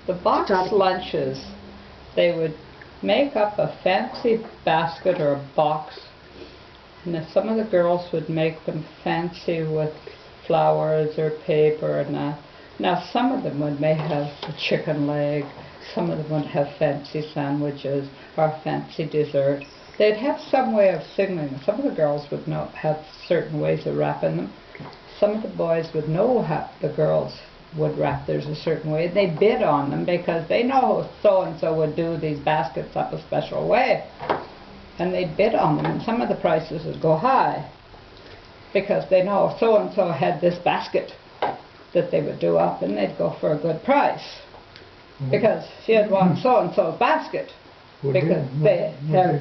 The box lunches, they would make up a fancy basket or a box, and then some of the girls would make them fancy with flowers or paper and that. Now some of them may have a chicken leg, some of them would have fancy sandwiches or fancy dessert. They'd have some way of signaling. Some of the girls would have certain ways of wrapping them. Some of the boys would know how the girls would wrap theirs a certain way. They bid on them because they know so-and-so would do these baskets up a special way. And they'd bid on them, and some of the prices would go high because they know so-and-so had this basket that they would do up, and they'd go for a good price because she had won so-and-so's basket. Would they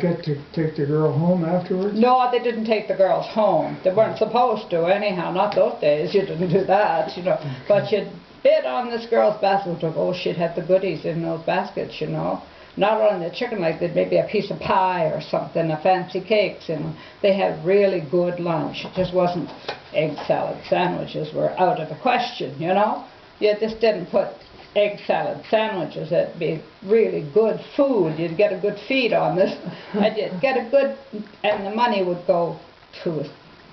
get to take the girl home afterwards? No, they didn't take the girls home. They weren't supposed to anyhow, not those days. You didn't do that, you know. But you'd bid on this girl's basket. Oh, she'd have the goodies in those baskets, you know. Not only the chicken leg, they'd maybe a piece of pie or something, a fancy cakes, and they had really good lunch. It just wasn't egg salad sandwiches were out of the question, you know. You just didn't put egg salad sandwiches. That'd be really good food. You'd get a good feed on this, and you'd get a good, and the money would go to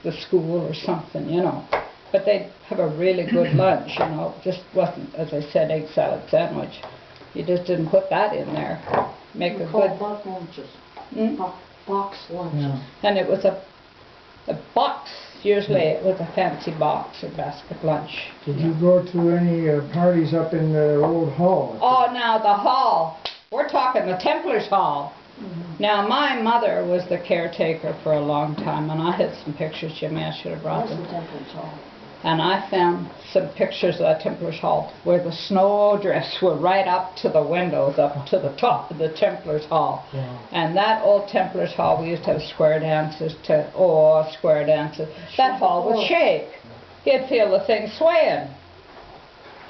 the school or something, you know. But they'd have a really good lunch, you know. It just wasn't, as I said, egg salad sandwich. You just didn't put that in there. Make a good box lunches. Box lunches. Yeah. And it was a box. Usually it was a fancy box or basket lunch. Did you go to any parties up in the old hall? Oh, now the hall. We're talking the Templars' Hall. Now my mother was the caretaker for a long time, and I had some pictures, Jimmy, I should have brought them. That's the Templars' Hall. And I found some pictures of that Templars' Hall where the snowdrifts were right up to the windows, up to the top of the Templars' Hall. Wow. And that old Templars' Hall, we used to have square dances square dances. That hall would shake. You'd feel the thing swaying.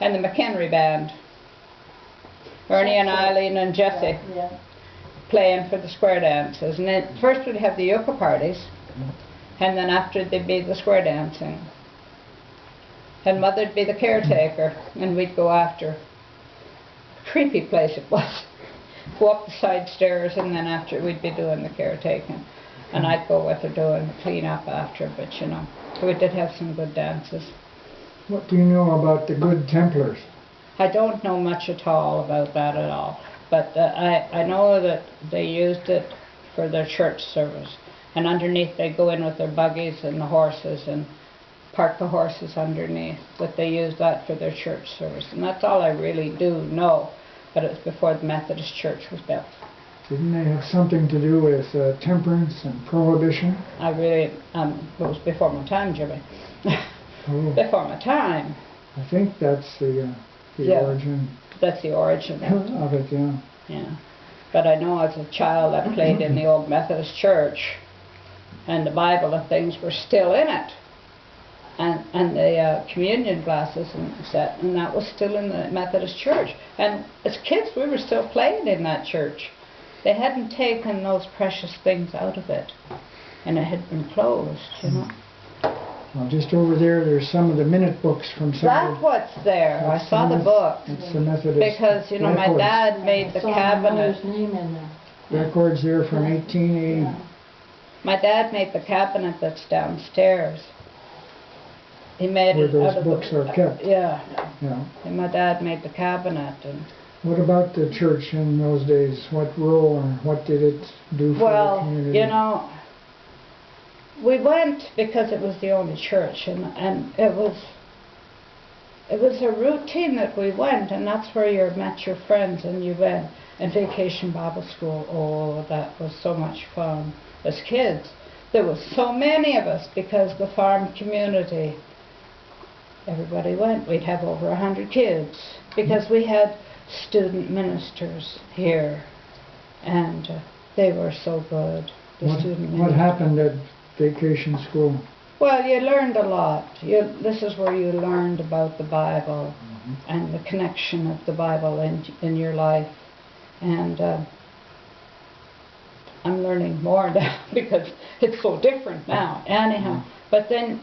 And the McHenry Band, Ernie and Eileen and Jessie, playing for the square dances. And then first we'd have the yucca parties, and then after there'd be the square dancing. And Mother'd be the caretaker, and we'd go after. Creepy place it was. Go up the side stairs, and then after we'd be doing the caretaking. And I'd go with her doing the clean up after, but you know, we did have some good dances. What do you know about the Good Templars? I don't know much at all about that at all. But I know that they used it for their church service. And underneath they'd go in with their buggies and the horses and park the horses underneath, but they used that for their church service, and that's all I really do know. But it was before the Methodist Church was built. Didn't they have something to do with temperance and prohibition? It was before my time, Jimmy. Oh. Before my time. I think that's the origin. That's the origin of it, yeah. Yeah. But I know as a child I played in the old Methodist Church, and the Bible and things were still in it. And the communion glasses and set, and that was still in the Methodist Church. And as kids, we were still playing in that church. They hadn't taken those precious things out of it, and it had been closed, you know. Well, just over there, there's some of the minute books from some. That's what's there. I saw the book. It's the Methodist. Because, you know, my dad made the cabinet. Name in there. Records there from 1880. Yeah. My dad made the cabinet that's downstairs. He made where it those out of books are kept. Yeah. Yeah. And my dad made the cabinet. And what about the church in those days? What role or what did it do for the community? You know, we went because it was the only church, and it was a routine that we went, and that's where you met your friends, and you went. And Vacation Bible School, oh, that was so much fun. As kids, there was so many of us because the farm community, everybody went. We'd have over 100 kids because we had student ministers here, and they were so good. What happened at Vacation School? Well, you learned a lot. This is where you learned about the Bible and the connection of the Bible in your life. And I'm learning more now because it's so different now. Anyhow, but then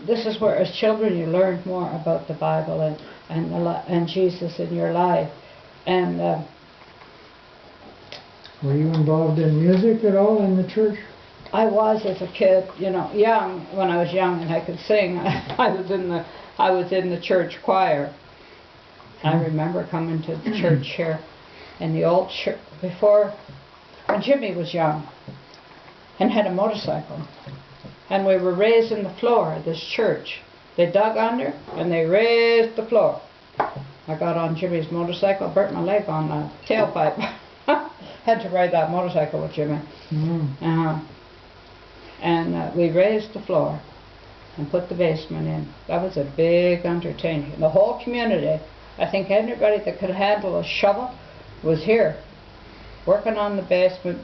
this is where, as children, you learned more about the Bible, and Jesus in your life. And were you involved in music at all in the church? I was as a kid, you know, young, when I was young and I could sing. I was in the church choir. I remember coming to the church here in the old church before, when Jimmy was young and had a motorcycle. And we were raising the floor of this church. They dug under and they raised the floor. I got on Jimmy's motorcycle, burnt my leg on the tailpipe. Had to ride that motorcycle with Jimmy. And we raised the floor and put the basement in. That was a big undertaking. The whole community, I think anybody that could handle a shovel was here, working on the basement,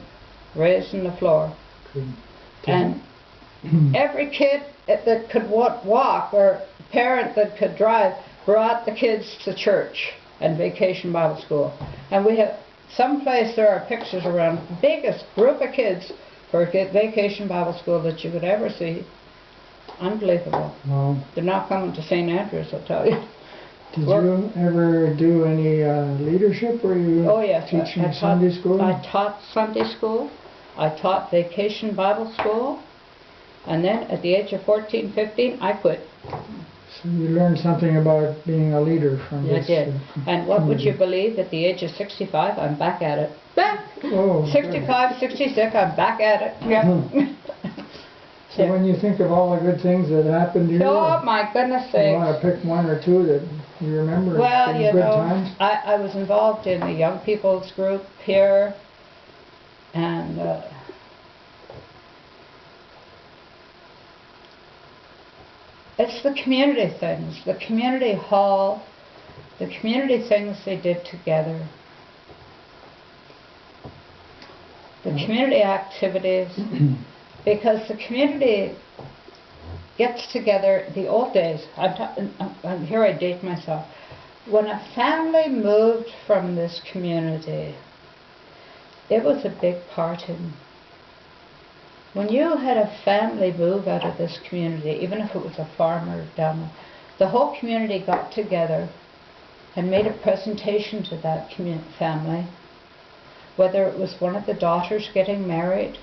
raising the floor. And every kid that could walk or parent that could drive brought the kids to church and Vacation Bible School. And we have someplace there are pictures around, biggest group of kids for Vacation Bible School that you could ever see. Unbelievable. Wow. They're not coming to St. Andrews, I'll tell you. Did you ever do any leadership? Were you teaching Sunday school? I taught Sunday school. I taught Vacation Bible School. And then at the age of 14, 15, I quit. So you learned something about being a leader from this. I did. And what would you believe, at the age of 65, I'm back at it. Back! Oh, 65, 66, I'm back at it. Yeah. So when you think of all the good things that happened to you, oh my goodness sakes. You want to pick one or two that you remember? Well, you good know, times? I was involved in the young people's group here, and it's the community things, the community hall, the community things they did together, the community activities, because the community gets together. The old days, here I date myself, when a family moved from this community, it was a big party. When you had a family move out of this community, even if it was a farmer down there, the whole community got together and made a presentation to that family, whether it was one of the daughters getting married.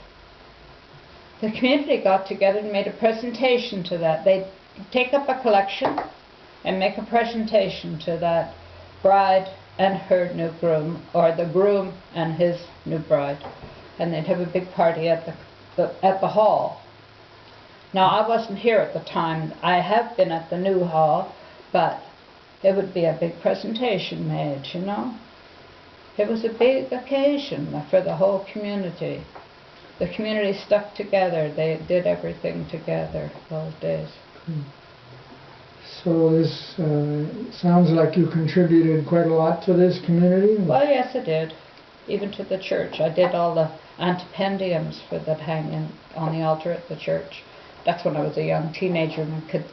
The community got together and made a presentation to that. They'd take up a collection and make a presentation to that bride and her new groom, or the groom and his new bride. And they'd have a big party at the hall. Now, I wasn't here at the time. I have been at the new hall, but it would be a big presentation made, you know. It was a big occasion for the whole community. The community stuck together. They did everything together those days. So this sounds like you contributed quite a lot to this community? Well, yes, I did. Even to the church. I did all the antipendiums that hang on the altar at the church. That's when I was a young teenager and could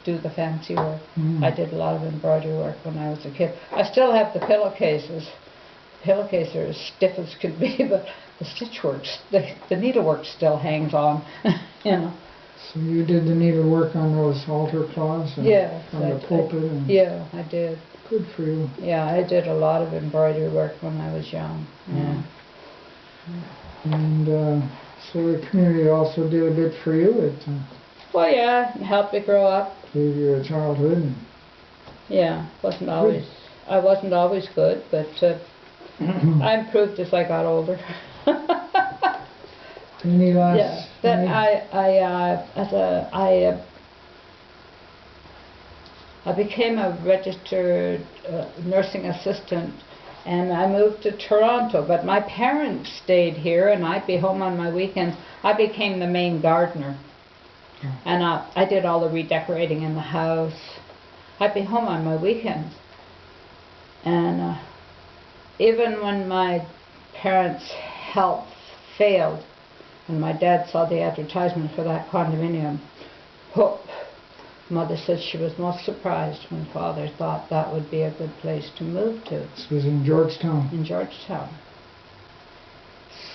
do the fancy work. I did a lot of embroidery work when I was a kid. I still have the pillowcases. Pillowcases are as stiff as could be, but the stitchwork, the needlework still hangs on, you know. So you did the needlework on those altar cloths? Yeah. From the pulpit? Yeah, I did. Good for you. Yeah, I did a lot of embroidery work when I was young. Yeah. And so the community also did a bit for you? It well, yeah, it helped me grow up. gave you a childhood? Yeah, I wasn't always good, but I improved as I got older. Any last? Yeah. Then I became a registered nursing assistant, and I moved to Toronto. But my parents stayed here, and I'd be home on my weekends. I became the main gardener, and I did all the redecorating in the house. I'd be home on my weekends, and even when my parents' health failed, and my dad saw the advertisement for that condominium, Mother said she was most surprised when Father thought that would be a good place to move to. This was in Georgetown. In Georgetown.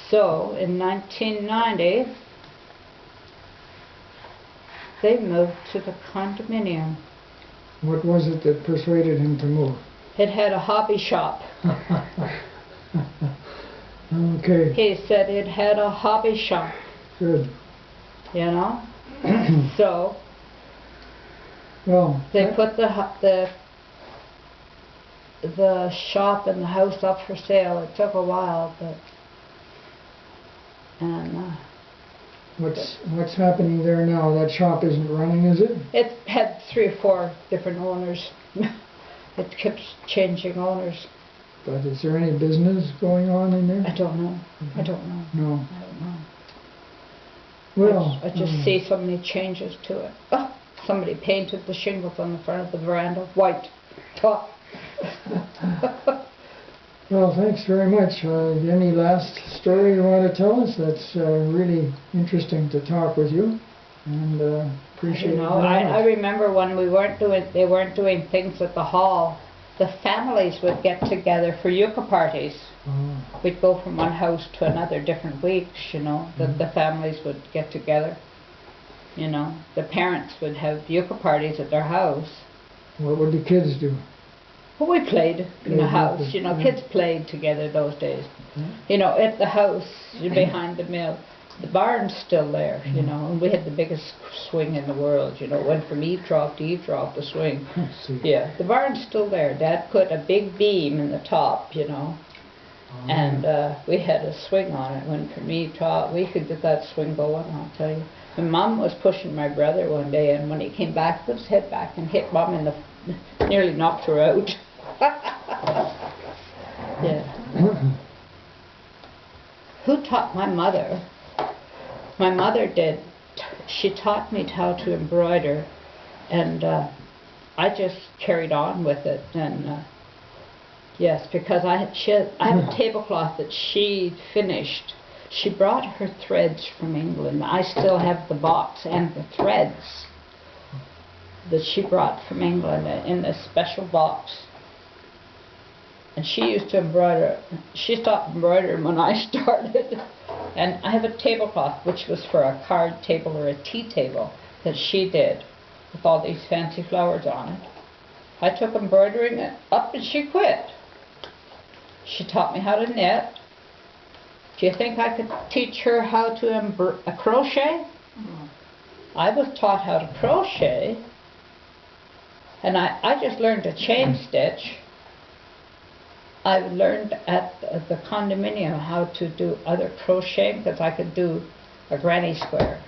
So, in 1990, they moved to the condominium. What was it that persuaded him to move? It had a hobby shop. Okay, He said it had a hobby shop, good. you know? So Well, they put the shop and the house up for sale. It took a while, but what's happening there now? That shop isn't running, is it? it had 3 or 4 different owners. It kept changing owners. But is there any business going on in there? I don't know. I don't know. No. I don't know. Well, I just see so many changes to it. Oh, somebody painted the shingles on the front of the veranda white. Top. well, thanks very much. Any last story you want to tell us? That's really interesting to talk with you, and appreciate it. I remember when they weren't doing things at the hall. The families would get together for yucca parties. Oh. We'd go from one house to another different weeks, you know. The families would get together. You know, the parents would have yucca parties at their house. What would the kids do? Well, we played in the house, you know, kids played together those days. You know, at the house, behind the mill, the barn's still there, you know, and we had the biggest swing in the world, you know, went from eavesdrop to eavesdrop, the swing. Yeah, the barn's still there. Dad put a big beam in the top, you know, and we had a swing on it, went from eavesdrop. We could get that swing going, I'll tell you. And Mom was pushing my brother one day, and when he came back, put his head back and hit Mom in the, nearly knocked her out. Yeah. Who taught my mother? My mother did. She taught me how to embroider, and I just carried on with it. And yes, because I have a tablecloth that she finished. She brought her threads from England. I still have the box and the threads that she brought from England in a special box. And she used to embroider. She stopped embroidering when I started. And I have a tablecloth, which was for a card table or a tea table, that she did, with all these fancy flowers on it. I took embroidering it up and she quit. She taught me how to knit. Do you think I could teach her how to crochet? I was taught how to crochet, and I just learned to chain stitch. I learned at the condominium how to do other crocheting because I could do a granny square.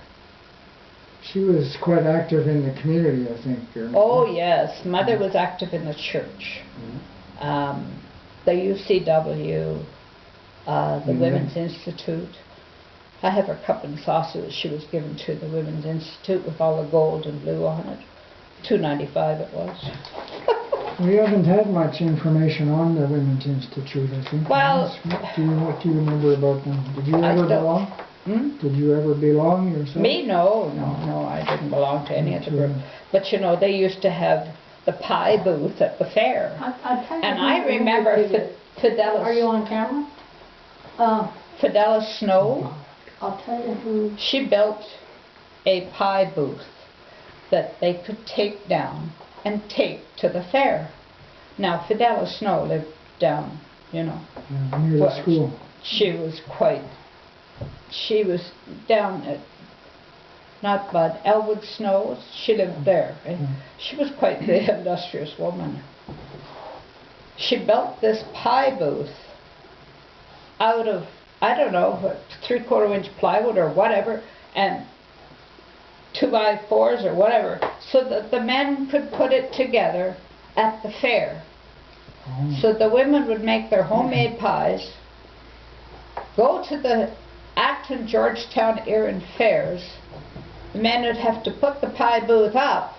She was quite active in the community, I think. Oh yes, Mother was active in the church. The UCW, the Women's Institute. I have her cup and saucer that she was given to the Women's Institute with all the gold and blue on it. $2.95 it was. We haven't had much information on the Women's Institute, I think. Well, what do you remember about them? Did you ever belong? Did you ever belong yourself? Me? No, I didn't belong to any of the group. But you know, they used to have the pie booth at the fair. And I remember Fidelis. Are you on camera? Fidelis Snow. I'll tell you who. She built a pie booth that they could take down and take to the fair. Now, Fidelis Snow lived down, you know. Near the school. She was down at, not Bud, Elwood Snow. She lived there. She was quite the industrious woman. She built this pie booth out of, I don't know, 3/4 inch plywood or whatever, and 2x4s or whatever, so that the men could put it together at the fair. So the women would make their homemade pies, go to the Acton, Georgetown, Erin fairs. The men would have to put the pie booth up.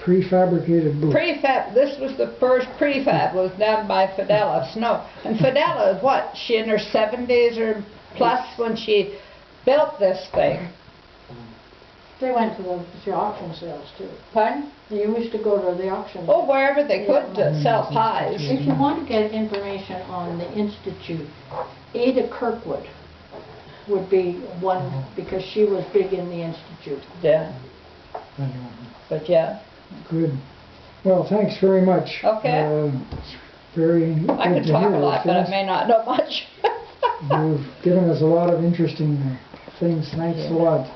Prefabricated booth. This was the first prefab, was done by Fidelis Snow. And Fidelis, what, she in her 70s or plus when she built this thing. They went to the auction sales too. Pardon? They used to go to the auction. Oh, wherever they could to sell pies. If you want to get information on the Institute, Ada Kirkwood would be one, because she was big in the Institute. Yeah. But yeah. Good. Well, thanks very much. Okay. It's very good I can to talk hear a lot, these but I things. may not know much. You've given us a lot of interesting things. Thanks a lot.